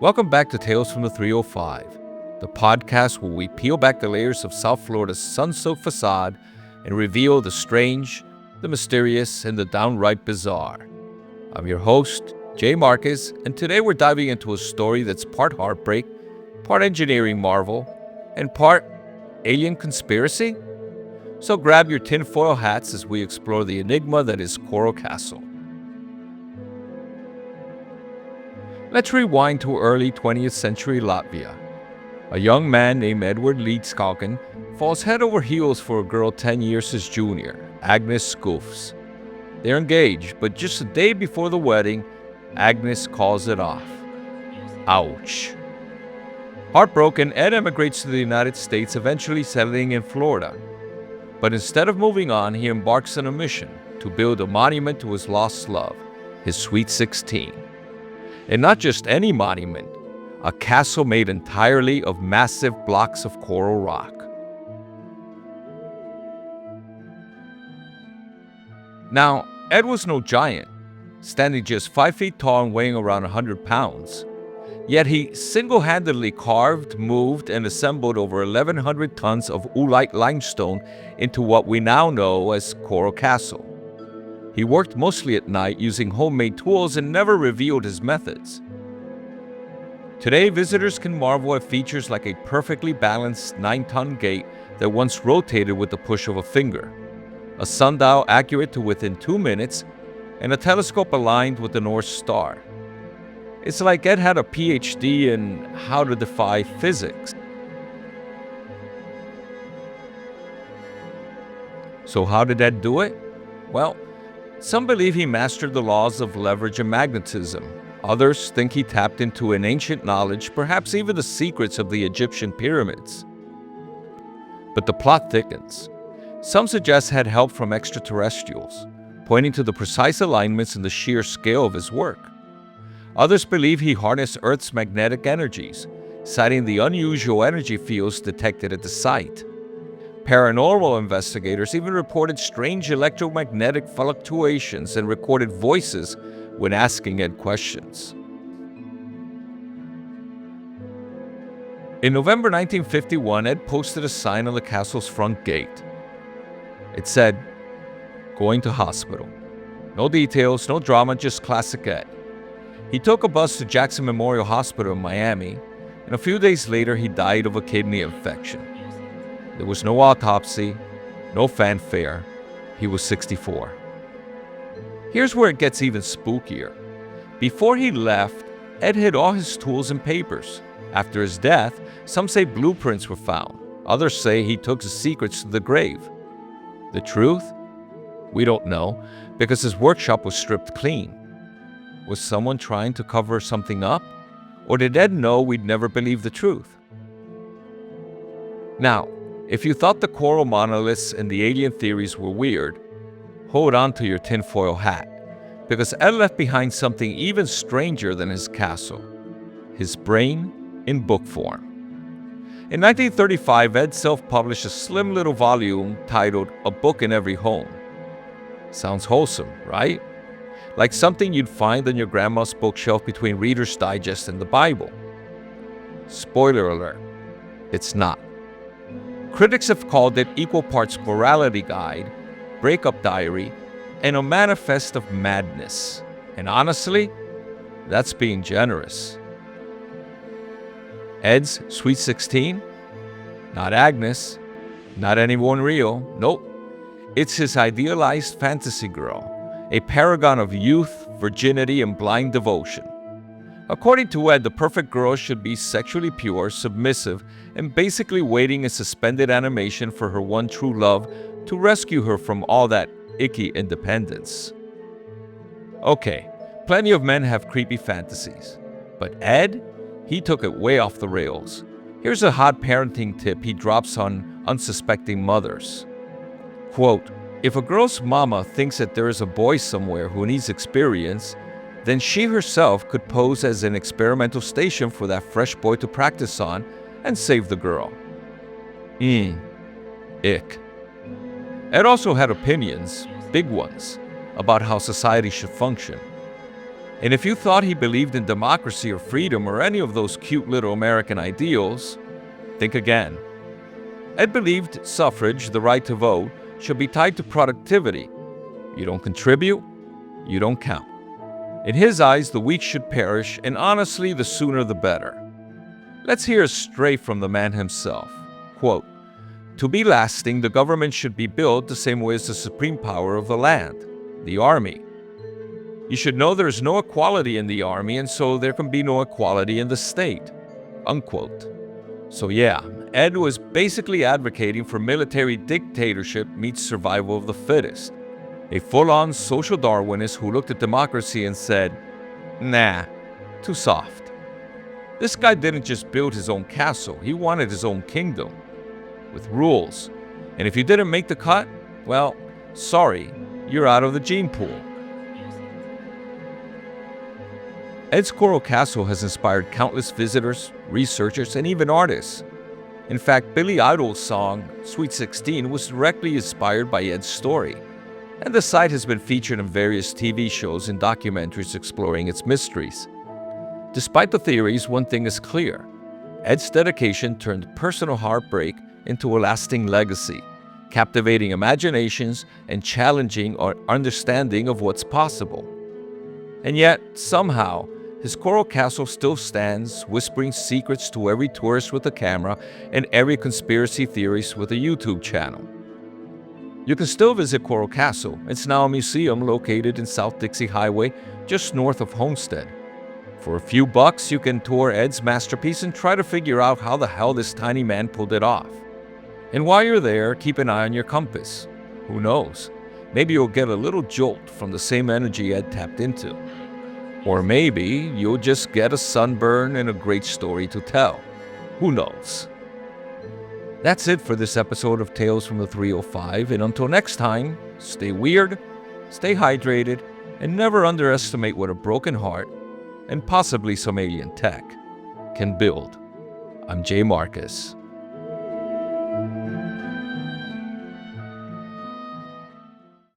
Welcome back to Tales from the 305, the podcast where we peel back the layers of South Florida's sun-soaked facade and reveal the strange, the mysterious, and the downright bizarre. I'm your host, Jay Marquez, and today we're diving into a story that's part heartbreak, part engineering marvel, and part alien conspiracy. So grab your tinfoil hats as we explore the enigma that is Coral Castle. Let's rewind to early 20th century Latvia. A young man named Edward Leedskalnin falls head over heels for a girl 10 years his junior, Agnes Skufs. They're engaged, but just a day before the wedding, Agnes calls it off. Ouch. Heartbroken, Ed emigrates to the United States, eventually settling in Florida. But instead of moving on, he embarks on a mission to build a monument to his lost love, his Sweet 16. And not just any monument, a castle made entirely of massive blocks of coral rock. Now, Ed was no giant, standing just 5 feet tall and weighing around 100 pounds. Yet he single-handedly carved, moved, and assembled over 1,100 tons of oolite limestone into what we now know as Coral Castle. He worked mostly at night using homemade tools and never revealed his methods. Today, visitors can marvel at features like a perfectly balanced 9-ton gate that once rotated with the push of a finger, a sundial accurate to within 2 minutes, and a telescope aligned with the North Star. It's like Ed had a PhD in how to defy physics. So how did Ed do it? Well, some believe he mastered the laws of leverage and magnetism. Others think he tapped into an ancient knowledge, perhaps even the secrets of the Egyptian pyramids. But the plot thickens. Some suggest had help from extraterrestrials, pointing to the precise alignments and the sheer scale of his work. Others believe he harnessed Earth's magnetic energies, citing the unusual energy fields detected at the site. Paranormal investigators even reported strange electromagnetic fluctuations and recorded voices when asking Ed questions. In November 1951, Ed posted a sign on the castle's front gate. It said, "Going to hospital." No details, no drama, just classic Ed. He took a bus to Jackson Memorial Hospital in Miami, and a few days later he died of a kidney infection. There was no autopsy, no fanfare. He was 64. Here's where it gets even spookier. Before he left, Ed hid all his tools and papers. After his death, some say blueprints were found. Others say he took his secrets to the grave. The truth? We don't know, because his workshop was stripped clean. Was someone trying to cover something up? Or did Ed know we'd never believe the truth? Now, if you thought the coral monoliths and the alien theories were weird, hold on to your tinfoil hat, because Ed left behind something even stranger than his castle, his brain in book form. In 1935, Ed self-published a slim little volume titled A Book in Every Home. Sounds wholesome, right? Like something you'd find on your grandma's bookshelf between Reader's Digest and the Bible. Spoiler alert, it's not. Critics have called it equal parts morality guide, breakup diary, and a manifest of madness. And honestly, that's being generous. Ed's Sweet 16? Not Agnes. Not anyone real. Nope. It's his idealized fantasy girl, a paragon of youth, virginity, and blind devotion. According to Ed, the perfect girl should be sexually pure, submissive, and basically waiting in suspended animation for her one true love to rescue her from all that icky independence. Okay, plenty of men have creepy fantasies. But Ed? He took it way off the rails. Here's a hot parenting tip he drops on unsuspecting mothers. Quote, "If a girl's mama thinks that there is a boy somewhere who needs experience, then she herself could pose as an experimental station for that fresh boy to practice on and save the girl." Ick. Ed also had opinions, big ones, about how society should function. And if you thought he believed in democracy or freedom or any of those cute little American ideals, think again. Ed believed suffrage, the right to vote, should be tied to productivity. You don't contribute, you don't count. In his eyes, the weak should perish, and honestly, the sooner the better. Let's hear straight from the man himself. Quote, "To be lasting, the government should be built the same way as the supreme power of the land, the army. You should know there is no equality in the army, and so there can be no equality in the state." Unquote. So yeah, Ed was basically advocating for military dictatorship meets survival of the fittest. A full-on social Darwinist who looked at democracy and said, nah, too soft. This guy didn't just build his own castle, he wanted his own kingdom. With rules. And if you didn't make the cut, well, sorry, you're out of the gene pool. Ed's Coral Castle has inspired countless visitors, researchers, and even artists. In fact, Billy Idol's song, Sweet 16, was directly inspired by Ed's story. And the site has been featured in various TV shows and documentaries exploring its mysteries. Despite the theories, one thing is clear. Ed's dedication turned personal heartbreak into a lasting legacy, captivating imaginations and challenging our understanding of what's possible. And yet, somehow, his Coral Castle still stands, whispering secrets to every tourist with a camera and every conspiracy theorist with a YouTube channel. You can still visit Coral Castle. It's now a museum located in South Dixie Highway, just north of Homestead. For a few bucks, you can tour Ed's masterpiece and try to figure out how the hell this tiny man pulled it off. And while you're there, keep an eye on your compass. Who knows? Maybe you'll get a little jolt from the same energy Ed tapped into. Or maybe you'll just get a sunburn and a great story to tell. Who knows? That's it for this episode of Tales from the 305, and until next time, stay weird, stay hydrated, and never underestimate what a broken heart, and possibly some alien tech, can build. I'm Jay Marcus.